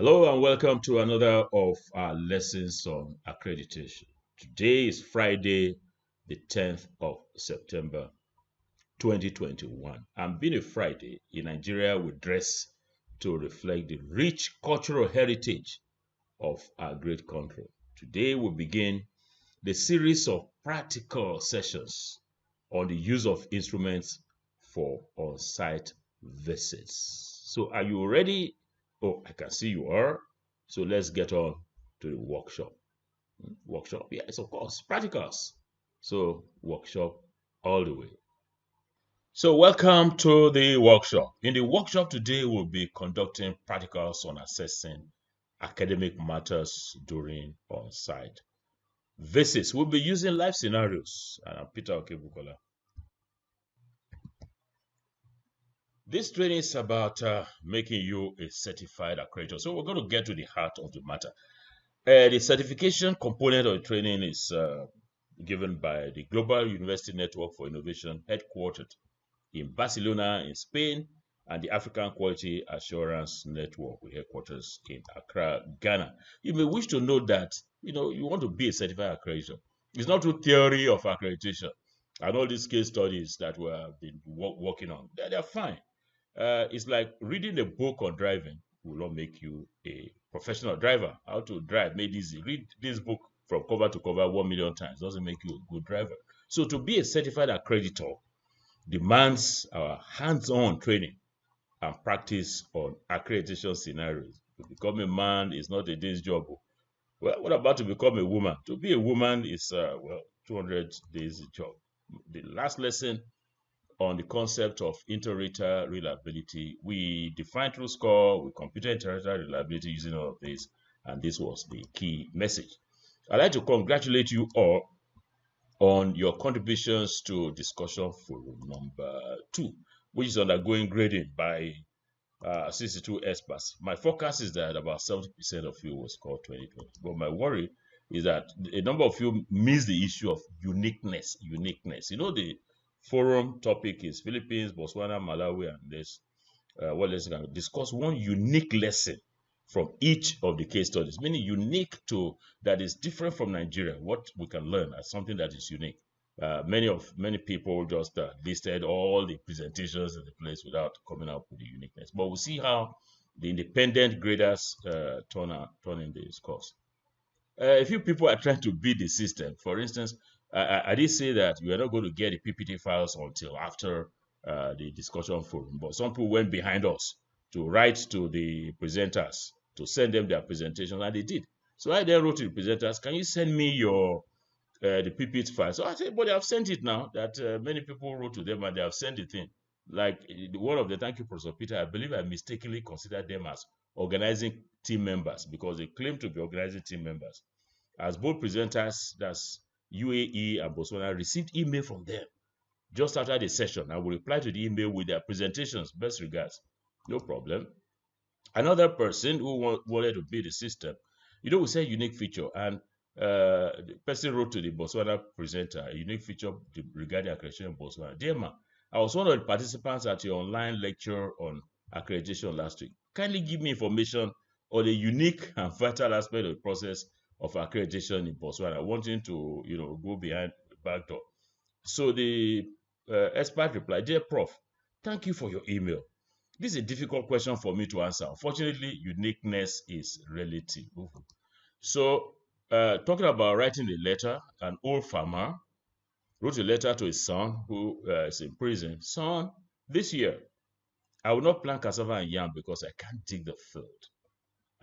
Hello and welcome to another of our lessons on accreditation. Today is Friday, the 10th of September 2021. And being a Friday, in Nigeria, we dress to reflect the rich cultural heritage of our great country. Today, we begin the series of practical sessions on the use of instruments for on-site visits. So, are you ready? Oh, I can see you are. So let's get on to the workshop. Workshop, yes, of course, practicals. So workshop all the way. So welcome to the workshop. In the workshop today, we'll be conducting practicals on assessing academic matters during on-site visits. We'll be using live scenarios. And I'm Peter Okebukola. This training is about making you a certified accreditor. So we're going to get to the heart of the matter. The certification component of the training is given by the Global University Network for Innovation, headquartered in Barcelona, in Spain, and the African Quality Assurance Network, with headquarters in Accra, Ghana. You may wish to know that you want to be a certified accreditor. It's not through theory of accreditation and all these case studies that we have been working on. They're fine. It's like reading a book on driving will not make you a professional driver. How to drive made easy. Read this book from cover to cover 1 million times doesn't make you a good driver. So to be a certified accreditor demands our hands-on training and practice on accreditation scenarios. To become a man is not a day's job. Well, what about to become a woman? To be a woman is 200 days job. The last lesson on the concept of inter-rater reliability, we defined through score with computer inter-rater reliability using all of this, and this was the key message. I'd like to congratulate you all on your contributions to discussion forum number 2, which is undergoing grading by 62 experts. My forecast is that about 70% of you will score 2020, but my worry is that a number of you miss the issue of uniqueness. The forum topic is Philippines, Botswana, Malawi, and this. Let's discuss one unique lesson from each of the case studies, meaning unique to that is different from Nigeria. What we can learn as something that is unique. Many people just listed all the presentations in the place without coming up with the uniqueness. But we'll see how the independent graders turn in the scores. A few people are trying to beat the system. For instance, I did say that we are not going to get the PPT files until after the discussion forum, but some people went behind us to write to the presenters to send them their presentations, and they did. So I then wrote to the presenters, can you send me your the PPT file? So I said, but they have sent it now. That many people wrote to them and they have sent the thing. Like one of the, thank you, Professor Peter, I believe I mistakenly considered them as organizing team members because they claim to be organizing team members. As both presenters, that's UAE and Botswana, received email from them just after the session. I will reply to the email with their presentations. Best regards. No problem. Another person who wanted to build a system, we say unique feature, and the person wrote to the Botswana presenter a unique feature regarding accreditation in Botswana. Dear ma, I was one of the participants at your online lecture on accreditation last week. Kindly give me information on the unique and vital aspect of the process of accreditation in Botswana, wanting to go behind the back door. So the expert replied, dear Prof, thank you for your email. This is a difficult question for me to answer. Unfortunately, uniqueness is relative. So talking about writing a letter, an old farmer wrote a letter to his son who is in prison. Son, this year, I will not plant cassava and yam because I can't dig the field.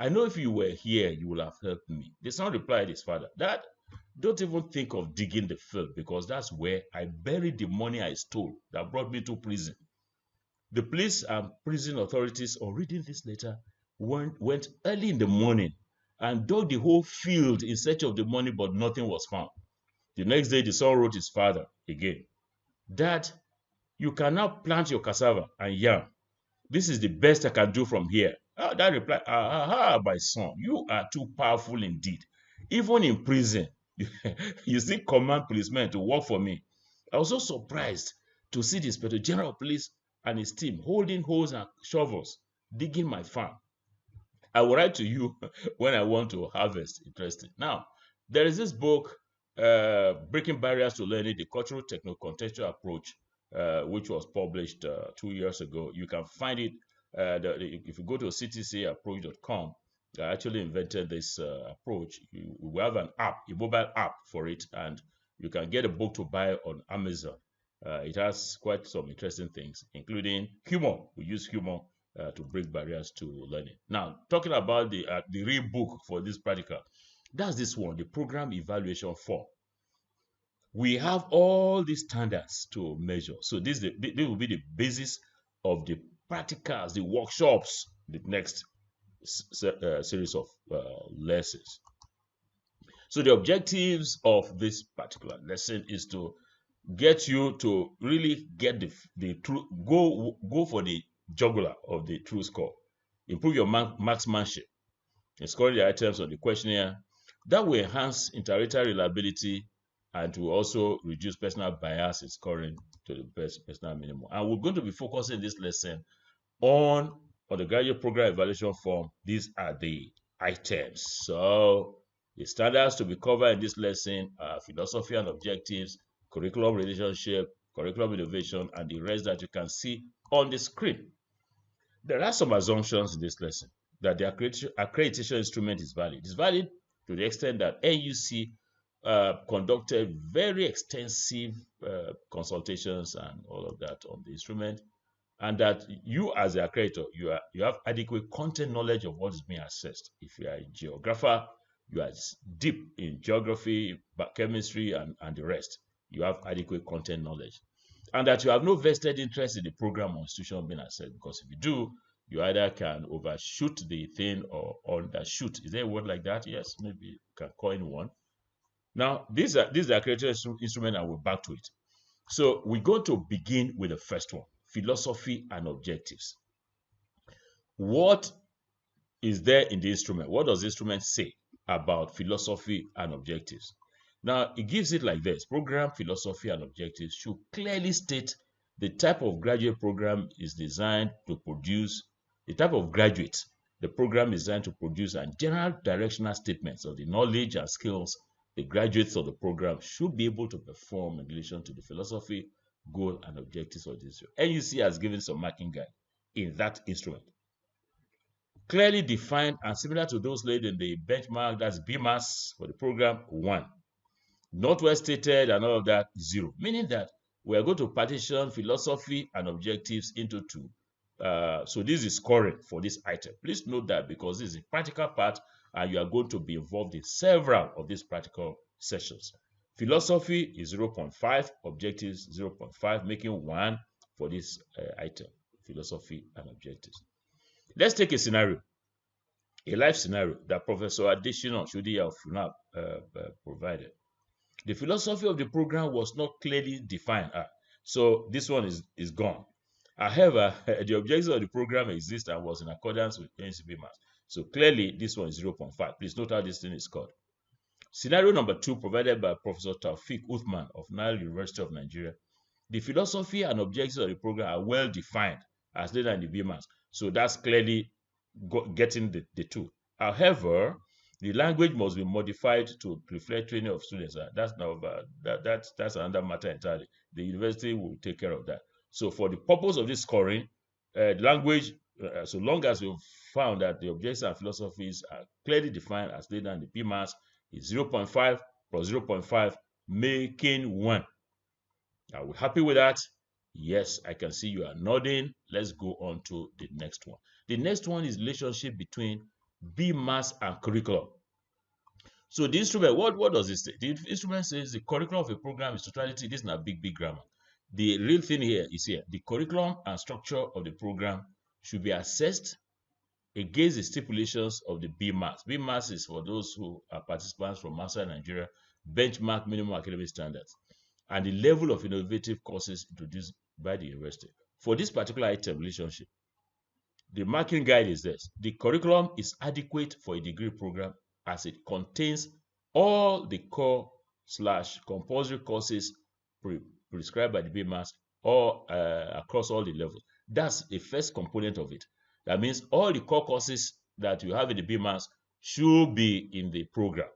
I know if you were here, you would have helped me. The son replied his father, Dad, don't even think of digging the field because that's where I buried the money I stole that brought me to prison. The police and prison authorities, on reading this letter, went early in the morning and dug the whole field in search of the money, but nothing was found. The next day, the son wrote his father again, Dad, you can now plant your cassava and yam. This is the best I can do from here. Dad replied, my son, you are too powerful indeed. Even in prison, you still command policemen to work for me. I was so surprised to see the Inspector General of Police and his team holding hoes and shovels, digging my farm. I will write to you when I want to harvest. Interesting. Now, there is this book, Breaking Barriers to Learning, the Cultural Techno-Contextual Approach, which was published 2 years ago. You can find it if you go to ctcapproach.com. I actually invented this approach. We have an app, a mobile app for it, and you can get a book to buy on Amazon. It has quite some interesting things, including humor. We use humor to break barriers to learning. Now, talking about the real book for this practical, that's this one, the program evaluation form. We have all these standards to measure. So this will be the basis of the practicals, the workshops, the next series of lessons. So the objectives of this particular lesson is to get you to really get the true, go for the jugular of the true score. Improve your marksmanship in scoring the items on the questionnaire. That will enhance inter-rater reliability and to also reduce personal bias in scoring to the best personal minimum. And we're going to be focusing this lesson on the graduate program evaluation form. These are the items. So the standards to be covered in this lesson are philosophy and objectives, curriculum relationship, curriculum innovation, and the rest that you can see on the screen. There are some assumptions in this lesson that the accreditation instrument is valid. It's valid to the extent that NUC conducted very extensive consultations and all of that on the instrument, and that you as the accreditor, you have adequate content knowledge of what is being assessed. If you are a geographer, you are deep in geography, chemistry, and the rest. You have adequate content knowledge. And that you have no vested interest in the program or institution being assessed, because if you do, you either can overshoot the thing or undershoot. Is there a word like that? Yes, maybe you can coin one. Now, this is the accreditation instrument, and we're back to it. So we're going to begin with the first one, philosophy and objectives. What is there in the instrument? What does the instrument say about philosophy and objectives? Now, it gives it like this. Program, philosophy, and objectives should clearly state the type of graduate program is designed to produce, the type of graduate the program is designed to produce, and general directional statements of the knowledge and skills the graduates of the program should be able to perform in relation to the philosophy, goal, and objectives of this. NUC has given some marking guide in that instrument. Clearly defined and similar to those laid in the benchmark, that's BMAS for the program, 1. Not well stated and all of that, 0. Meaning that we are going to partition philosophy and objectives into 2. So this is scoring for this item. Please note that, because this is a practical part and you are going to be involved in several of these practical sessions. Philosophy is 0.5, objectives 0.5, making 1 for this item, philosophy and objectives. Let's take a scenario, a life scenario that Professor Additional Shudi of FUNAB provided. The philosophy of the program was not clearly defined, so this one is gone. However, the objectives of the program exist and was in accordance with BMAS. So clearly, this one is 0.5. Please note how this thing is called. Scenario number 2, provided by Professor Taufik Uthman of Nile University of Nigeria. The philosophy and objectives of the program are well defined as laid in the BMAS. So that's clearly getting the 2. However, the language must be modified to reflect training of students. That's another matter entirely. The university will take care of that. So for the purpose of this scoring, language, so long as we've found that the objectives and philosophies are clearly defined as laid in the BMAS, is 0.5 plus 0.5, making 1. Are we happy with that? Yes, I can see you are nodding. Let's go on to the next one. The next one is relationship between BMAS and curriculum. So the instrument, what does it say? The instrument says the curriculum of a program is totality. This is not big grammar. The real thing here is here. The curriculum and structure of the program should be assessed against the stipulations of the BMAS. BMAS is for those who are participants from outside Nigeria, benchmark minimum academic standards, and the level of innovative courses introduced by the university. For this particular item, relationship, the marking guide is this. The curriculum is adequate for a degree program as it contains all the core/compulsory courses prescribed by the BMAS or across all the levels. That's the first component of it. That means all the core courses that you have in the BMAS should be in the program,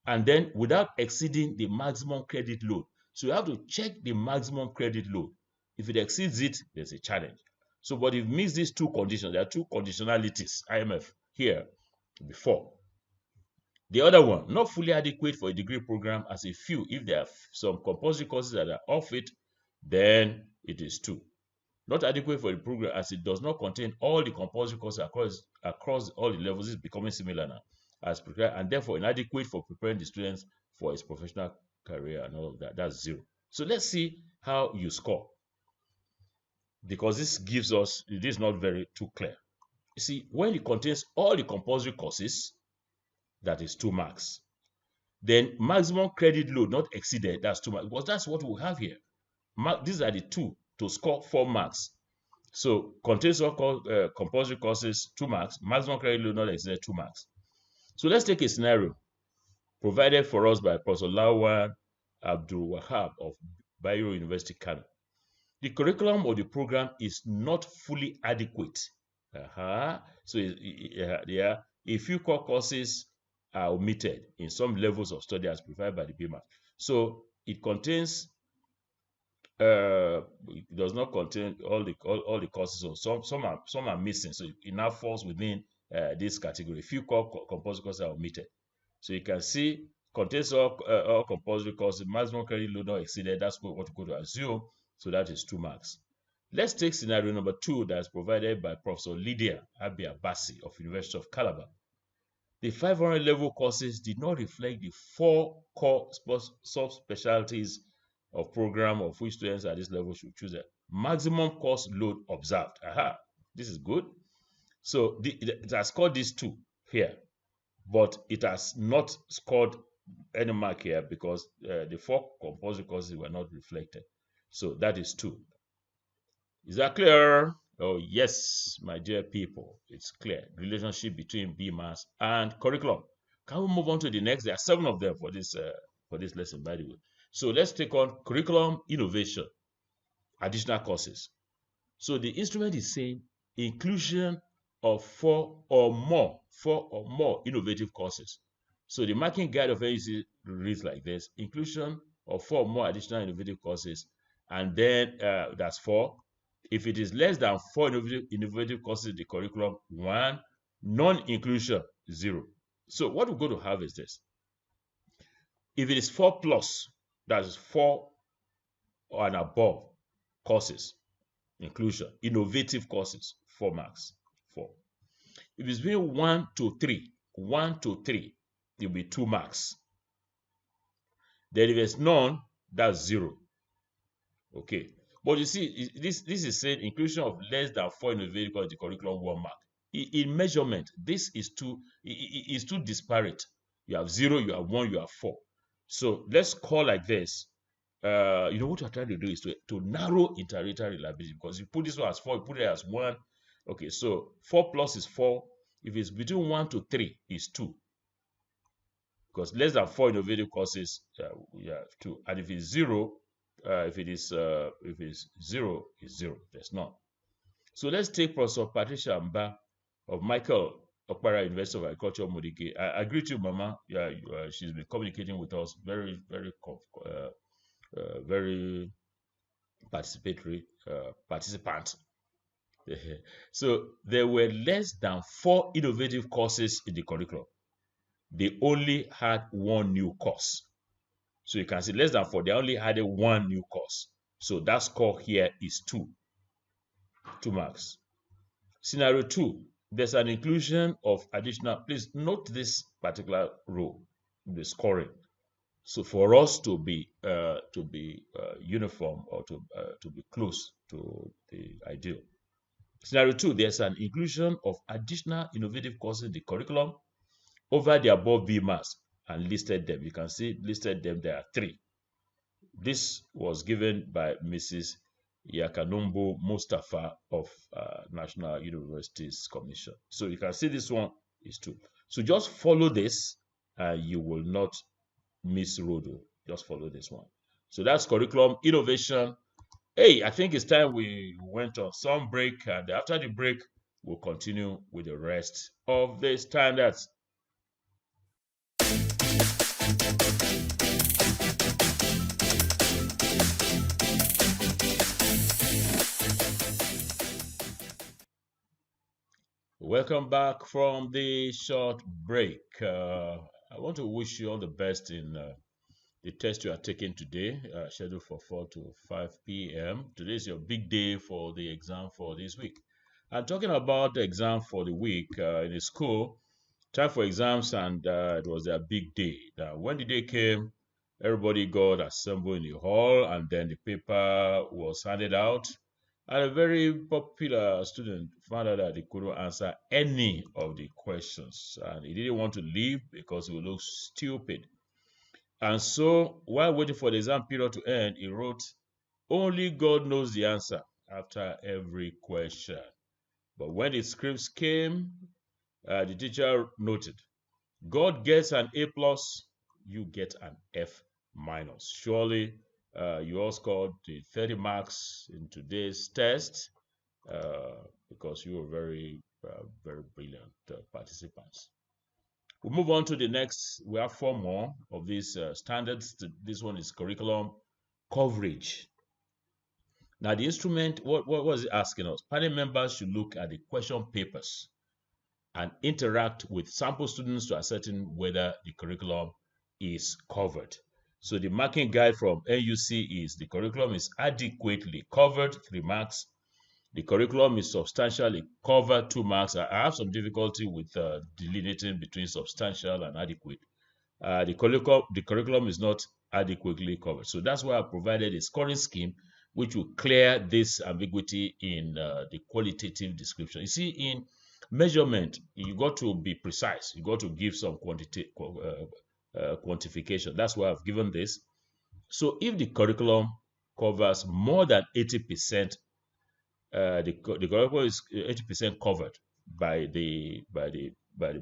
and then without exceeding the maximum credit load. So you have to check the maximum credit load. If it exceeds it, there's a challenge. So, but if it meets these two conditions, there are two conditionalities, IMF, here before. The other one, not fully adequate for a degree program as a few. If there are some compulsory courses that are off it, then it is 2. Not adequate for the program as it does not contain all the compulsory courses across all the levels. Is becoming similar now as prepared, and therefore inadequate for preparing the students for his professional career and all of that. That's 0. So let's see how you score, because this gives us, it is not very too clear. You see, when it contains all the compulsory courses, that is 2 marks. Then maximum credit load not exceeded, that's 2 marks, because that's what we have here. These are the 2 to score 4 marks. So contains all compulsory courses, 2 marks. Maximum credit load not exceeded, 2 marks. So let's take a scenario provided for us by Professor Lawan Abdul Wahab of Bayero University, Kano. The curriculum or the program is not fully adequate. So yeah, a few core courses are omitted in some levels of study as provided by the BMAS. So it contains, it does not contain all the courses. So some are missing. So it now falls within this category. A few core compulsory courses are omitted. So you can see contains all compulsory courses. Maximum credit load not exceeded. That's what we're going to assume. So that is 2 marks. Let's take scenario number 2 that's provided by Professor Lydia Abi Abasi of University of Calabar. The 500 level courses did not reflect the 4 core subspecialties of program of which students at this level should choose a maximum course load observed. This is good. So it has scored these 2 here, but it has not scored any mark here because the 4 compulsory courses were not reflected. So that is 2. Is that clear? Oh, yes, my dear people, it's clear. Relationship between BMAS and curriculum. Can we move on to the next? There are 7 of them for this lesson, by the way. So let's take on curriculum innovation, additional courses. So the instrument is saying inclusion of 4 or more innovative courses. So the marking guide of NUC reads like this: inclusion of 4 or more additional innovative courses, and then that's 4. If it is less than 4 innovative courses in the curriculum, 1. Non-inclusion, 0. So what we're going to have is this. If it is 4 plus, that is 4 and above courses, inclusion, innovative courses, 4 marks, 4. If it's between 1 to 3, it will be 2 marks. Then if it's none, that's 0. Okay. But you see, this is saying inclusion of less than 4 innovative courses in the curriculum, 1 mark. In measurement, this is too disparate. You have 0, you have 1, you have 4. So let's call like this. What you're trying to do is to narrow inter-rater reliability, because you put this one as 4, you put it as 1. Okay, so 4 plus is 4. If it's between 1 to 3, it's 2. Because less than 4 innovative courses, we have 2. And if it's 0, if it's 0, it's 0. There's none. So let's take Professor Patricia Mba of Michael Okpara University of Agriculture, Modike. I agree with you, Mama. Yeah, she's been communicating with us, very, very, very participatory participant. So there were less than 4 innovative courses in the curriculum. They only had 1 new course. So you can see less than 4, they only had 1 new course. So that score here is 2 marks. Scenario 2, there's an inclusion of additional, please note this particular row, the scoring. So for us to be uniform or to be close to the ideal. Scenario 2, there's an inclusion of additional innovative courses in the curriculum over the above BMAS and listed them. You can see listed them, there are 3. This was given by Mrs. Yakanombo Mustafa of National Universities Commission. So you can see this one is 2. So just follow this and you will not miss road. Just follow this one. So that's curriculum innovation. Hey, I think it's time we went on some break, and after the break we'll continue with the rest of the standards. Welcome back from the short break. I want to wish you all the best in the test you are taking today, scheduled for 4 to 5 p.m. Today is your big day for the exam for this week. I'm talking about the exam for the week in the school. Time for exams, and it was their big day. Now, when the day came, everybody got assembled in the hall, and then the paper was handed out. And a very popular student found out that he couldn't answer any of the questions, and he didn't want to leave because he would look stupid. And so, while waiting for the exam period to end, he wrote, "Only God knows the answer," after every question. But when the scripts came, the teacher noted, "God gets an A plus, you get an F minus. Surely you all scored the 30 marks in today's test because you were very brilliant participants." We'll move on to the next. We have 4 more of these standards. This one is curriculum coverage. Now, the instrument, what was it asking us? Panel members should look at the question papers and interact with sample students to ascertain whether the curriculum is covered. So the marking guide from NUC is: the curriculum is adequately covered, 3 marks. The curriculum is substantially covered, 2 marks. I have some difficulty with delineating between substantial and adequate. The curriculum is not adequately covered. So that's why I provided a scoring scheme which will clear this ambiguity in the qualitative description. You see, in measurement, you got to be precise. You got to give some quantification. That's why I've given this. So if the curriculum covers more than 80%, the curriculum is 80% covered by the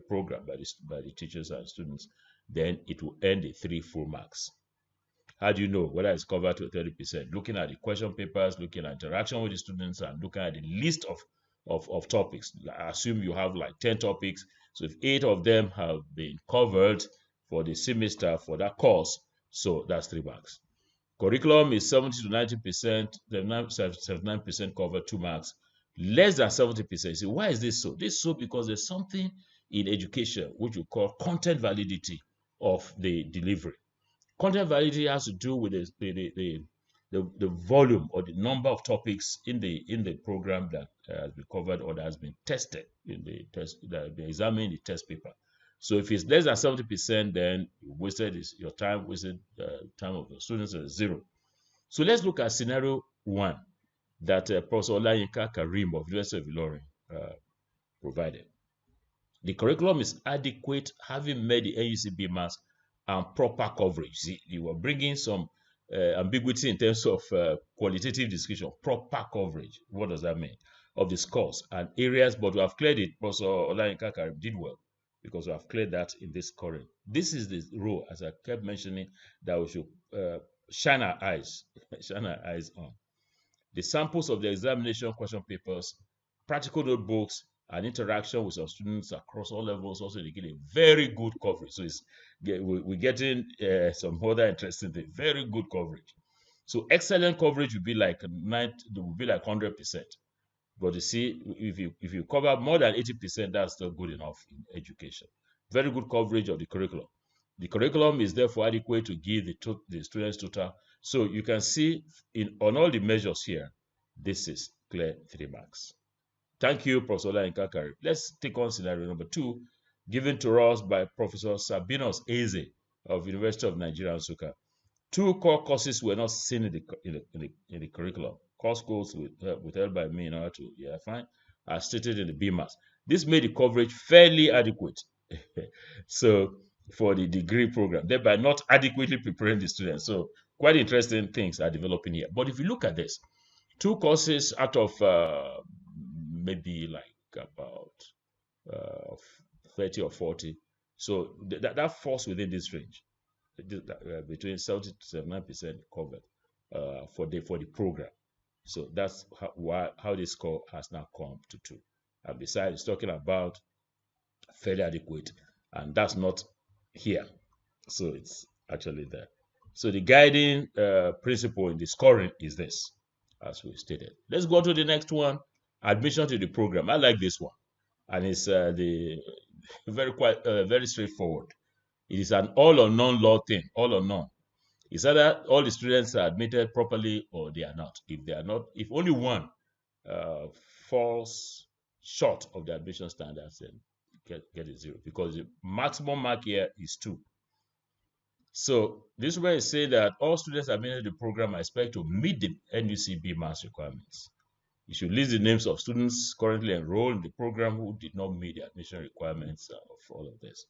program, by the teachers and students, then it will earn the 3 full marks. How do you know whether it's covered to 30%? Looking at the question papers, looking at interaction with the students, and looking at the list of topics. I assume you have like 10 topics. So if 8 of them have been covered for the semester for that course, so that's 3 marks. Curriculum is 70 to 90%, 79% covered, 2 marks. Less than 70%. So why is this so? This is so because there's something in education which we call content validity of the delivery. Content validity has to do with the volume or the number of topics in the program that has been covered or that has been tested in the test, that has been examined in the test paper. So if it's less than 70%, then you wasted your time, wasted time of the students at 0. So let's look at scenario 1 that Professor Olayinka Karim of University of Ilorin provided. The curriculum is adequate, having met the NUC BMAS and proper coverage. See, you were bringing some ambiguity in terms of qualitative description. Proper coverage. What does that mean? Of the scores and areas, but we have cleared it. Professor Olayinka Karim did well, because we have cleared that in this scoring. This is the role, as I kept mentioning, that we should shine our eyes on. The samples of the examination question papers, practical notebooks, and interaction with some students across all levels also indicate a very good coverage. So we're getting some other interesting things. Very good coverage. So excellent coverage would be like 100%. But you see, if you cover more than 80%, that's still good enough in education. Very good coverage of the curriculum. The curriculum is therefore adequate to give the students total. So you can see on all the measures here, this is clear 3 marks. Thank you, Professor Olayinka Karim. Let's take on scenario number 2, given to us by Professor Sabinos Eze of University of Nigeria, Nsukka. 2 core courses were not seen in the curriculum. Course goals withheld by me in order to fine, as stated in the BMAS. This made the coverage fairly adequate. So for the degree program, thereby not adequately preparing the students. So quite interesting things are developing here. But if you look at this, 2 courses out of maybe like about 30 or 40. So that falls within this range, between 70 to 79% covered for the program. So that's how this score has now come to 2. And besides, it's talking about fairly adequate, and that's not here. So it's actually there. So the guiding principle in the scoring is this, as we stated. Let's go to the next one. Admission to the program. I like this one, and it's the very straightforward. It is an all or none law thing. All or none. It's either all the students are admitted properly or they are not. If they are not, if only one uh, falls short of the admission standards, then get a 0, because the maximum mark here is 2. So this way is saying that all students admitted to the program are expected to meet the NUC BMAS requirements. You should list the names of students currently enrolled in the program who did not meet the admission requirements of all of this.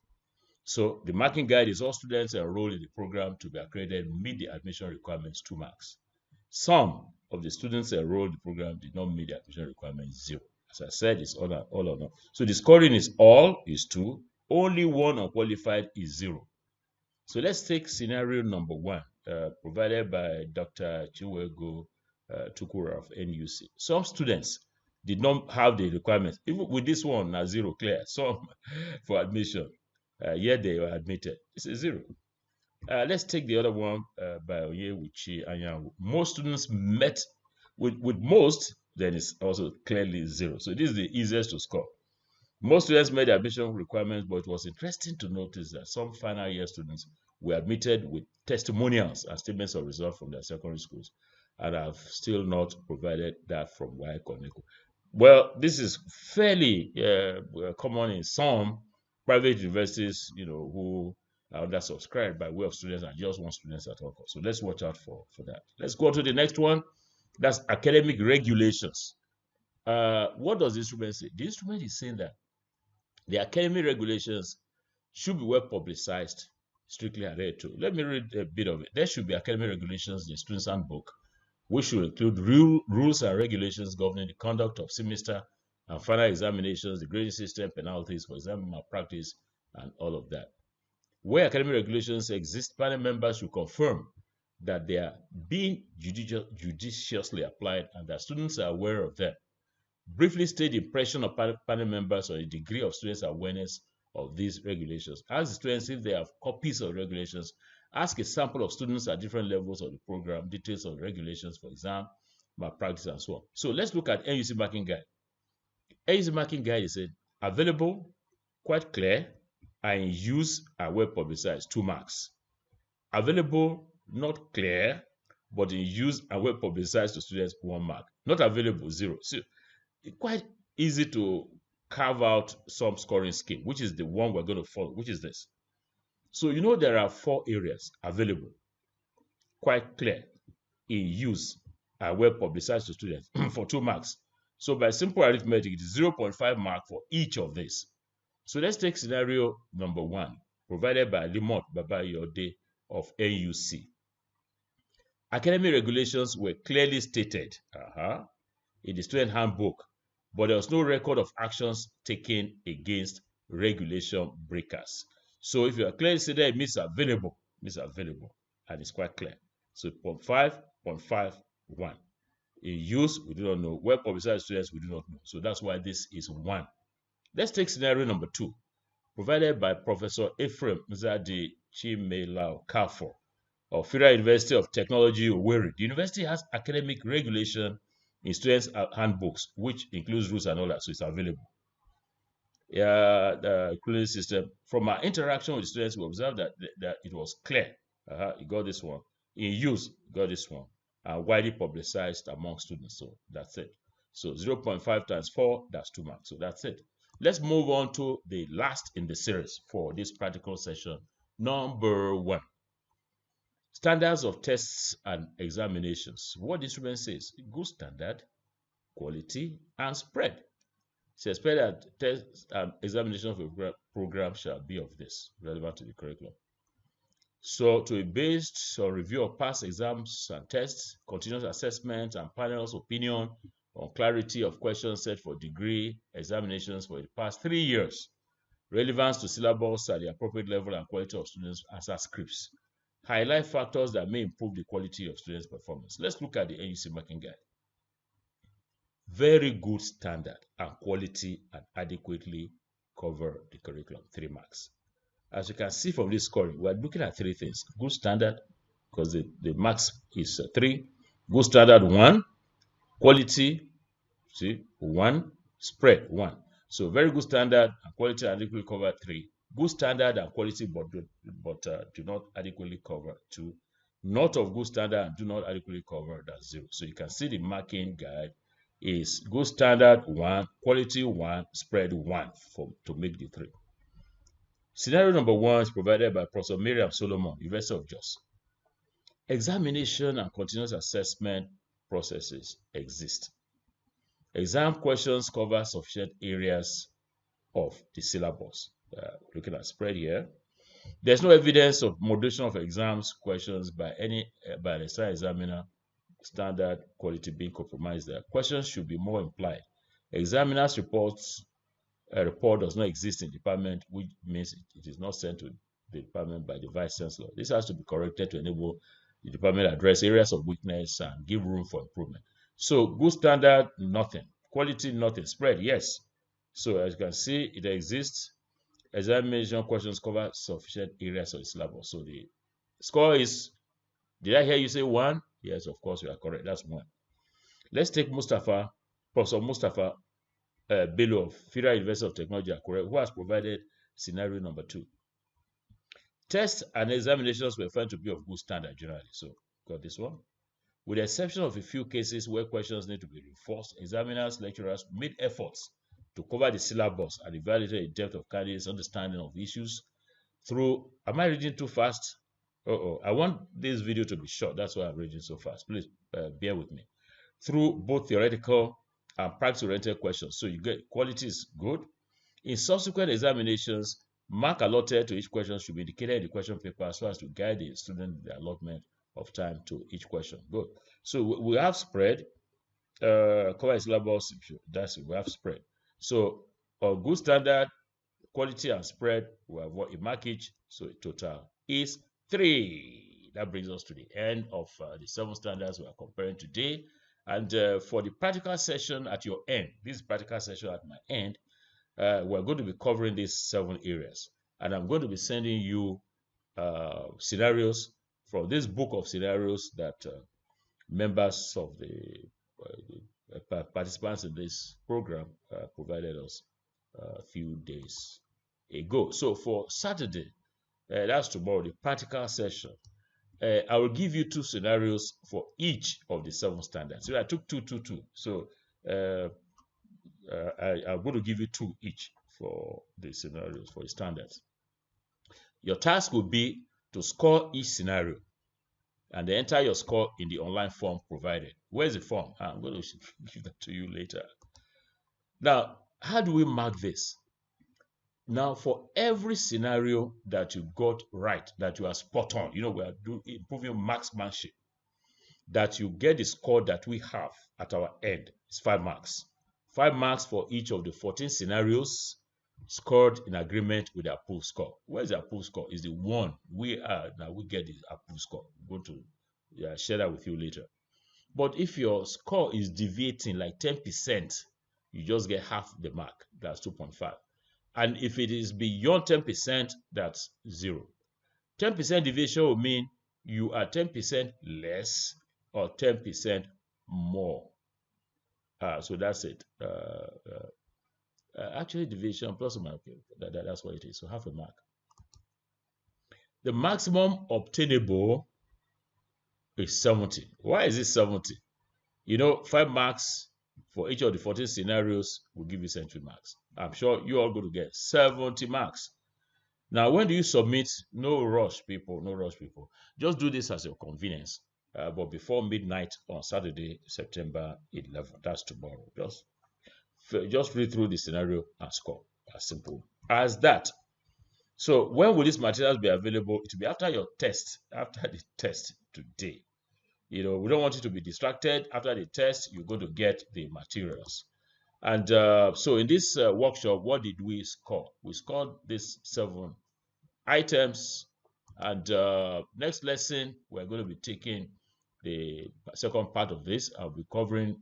So the marking guide is all students enrolled in the program to be accredited meet the admission requirements 2 marks. Some of the students enrolled in the program did not meet the admission requirements 0. As I said, it's all or none. So the scoring is all is 2, only one unqualified is 0. So let's take scenario number 1, provided by Dr. Chiwego Tukura of NUC. Some students did not have the requirements. Even with this one, now 0 clear. Some for admission, yet they were admitted. It's a 0. Let's take the other one by Oyewuchi Anyanwu. Most students met with most, then it's also clearly 0. So this is the easiest to score. Most students met the admission requirements, but it was interesting to notice that some final year students were admitted with testimonials and statements of results from their secondary schools, and have still not provided that from WAEC. Well, this is fairly common in some private universities, who are undersubscribed by way of students and just want students at all costs. So let's watch out for that. Let's go to the next one. That's academic regulations. What does the instrument say? The instrument is saying that the academic regulations should be well publicized, strictly adhered to. Let me read a bit of it. There should be academic regulations in the student's handbook, which should include rules and regulations governing the conduct of semester and final examinations, the grading system, penalties for exam malpractice, and all of that. Where academic regulations exist, panel members should confirm that they are being judiciously applied and that students are aware of them. Briefly state the impression of panel members or the degree of students' awareness of these regulations. Ask the students if they have copies of regulations. Ask a sample of students at different levels of the program, details of regulations for exam, malpractice, and so on. So let's look at NUC marking guide. NUC marking guide is available, quite clear, and in use are well publicized, 2 marks. Available, not clear, but in use and well publicized to students, 1 mark. Not available, 0. So it's quite easy to carve out some scoring scheme, which is the one we're going to follow, which is this. So there are 4 areas available, quite clear, in use, and well publicized to students for 2 marks. So by simple arithmetic, it is 0.5 mark for each of these. So let's take scenario number 1, provided by Limot Babayode of NUC. Academic regulations were clearly stated in the student handbook, but there was no record of actions taken against regulation breakers. So if you are clearly stated, it means available, and it's quite clear. So 0.5.51. In use, we do not know. Well publicized students, we do not know. So that's why this is 1. Let's take scenario number 2, provided by Professor Ephraim Mzadi Chimelao Kafo of Federal University of Technology, Owerri. The university has academic regulation in students' handbooks, which includes rules and all that, so it's available. The including system. From our interaction with the students, we observed that it was clear. You got this one. In use, you got this one. And widely publicized among students. So that's it. So 0.5 times 4, that's 2 marks. So that's it. Let's move on to the last in the series for this practical session. Number 1. Standards of tests and examinations. What the instrument says: good standard, quality, and spread. It's expected that tests and examinations of the program shall be of this, relevant to the curriculum. So to be based on review of past exams and tests, continuous assessment, and panel's opinion on clarity of questions set for degree examinations for the past 3 years, relevance to syllabus at the appropriate level and quality of students' answer scripts. Highlight factors that may improve the quality of students' performance. Let's look at the NUC marking guide. very good standard and quality and adequately cover the curriculum, 3 marks. As you can see from this scoring, we're looking at 3 things. Good standard, because the marks is 3. Good standard, 1. Quality, see, 1. Spread, 1. So very good standard and quality adequately cover 3. Good standard and quality but do not adequately cover 2. Not of good standard and do not adequately cover, that's 0. So you can see the marking guide is good standard 1, quality 1, spread 1 to make the 3. Scenario number 1 is provided by Professor Miriam Solomon, University of Jos. Examination and continuous assessment processes exist. Exam questions cover sufficient areas of the syllabus. Looking at spread here. There's no evidence of moderation of exams questions by an external examiner standard quality being compromised there. Questions should be more implied. Examiner's report does not exist in the department, which means it is not sent to the department by the Vice Chancellor. This has to be corrected to enable the department to address areas of weakness and give room for improvement. So good standard, nothing. Quality, nothing. Spread, yes. So as you can see, it exists. Examination questions cover sufficient areas of the syllabus. So the score is, did I hear you say 1? Yes, of course, you are correct. That's 1. Let's take Professor Mustafa Bello of Federal University of Technology, Akure, who has provided scenario number 2. Tests and examinations were found to be of good standard generally. So, got this one. With the exception of a few cases where questions need to be reinforced, examiners, lecturers made efforts to cover the syllabus and evaluate the depth of candidates' understanding of issues through. Am I reading too fast? I want this video to be short. That's why I'm reading so fast. Please bear with me. Through both theoretical and practice-oriented questions. So you get quality is good. In subsequent examinations, mark allotted to each question should be indicated in the question paper so as to guide the student in the allotment of time to each question. Good. So we have spread, cover syllabus. That's it. We have spread. So on good standard, quality and spread, we have what a markage. So total is 3. That brings us to the end of the 7 standards we are comparing today. And for the practical session at your end, this practical session at my end, we're going to be covering these 7 areas. And I'm going to be sending you scenarios from this book of scenarios that members of the participants in this program provided us a few days ago. So for Saturday, that's tomorrow, the practical session, I will give you 2 scenarios for each of the 7 standards. So I took 2, 2, 2. So I'm going to give you 2 each for the scenarios, for the standards. Your task will be to score each scenario and then enter your score in the online form provided. Where's the form? I'm going to give that to you later. Now, how do we mark this? Now, for every scenario that you got right, that you are spot on, we are improving marksmanship, that you get the score that we have at our end. It's 5 marks. 5 marks for each of the 14 scenarios scored in agreement with the approved score. Where's the approved score? Is the one we get the approved score. I'm going to share that with you later. But if your score is deviating like 10%, you just get half the mark. That's 2.5. And if it is beyond 10%, that's 0. 10% deviation will mean you are 10% less or 10% more. So that's it. Actually, deviation plus or minus, that's what it is. So half a mark. The maximum obtainable is 70. Why is it 70? 5 marks for each of the 14 scenarios will give you 70 marks. I'm sure you're all going to get 70 marks. Now, when do you submit? No rush, people. No rush, people. Just do this as your convenience. But before midnight on Saturday, September 11th. That's tomorrow. Just read through the scenario and score. As simple as that. So when will these materials be available? It will be after your test, after the test today. We don't want you to be distracted. After the test, you're going to get the materials. And so in this workshop, what did we score? We scored these 7 items. And next lesson, we're going to be taking the second part of this. I'll be covering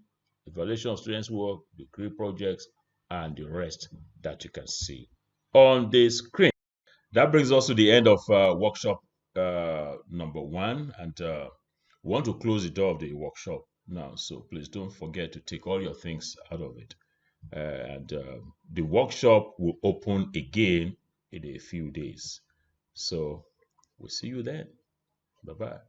evaluation of students' work, degree projects, and the rest that you can see on the screen. That brings us to the end of workshop number 1, and we want to close the door of the workshop now. So please don't forget to take all your things out of it. And the workshop will open again in a few days. So we'll see you then. Bye-bye.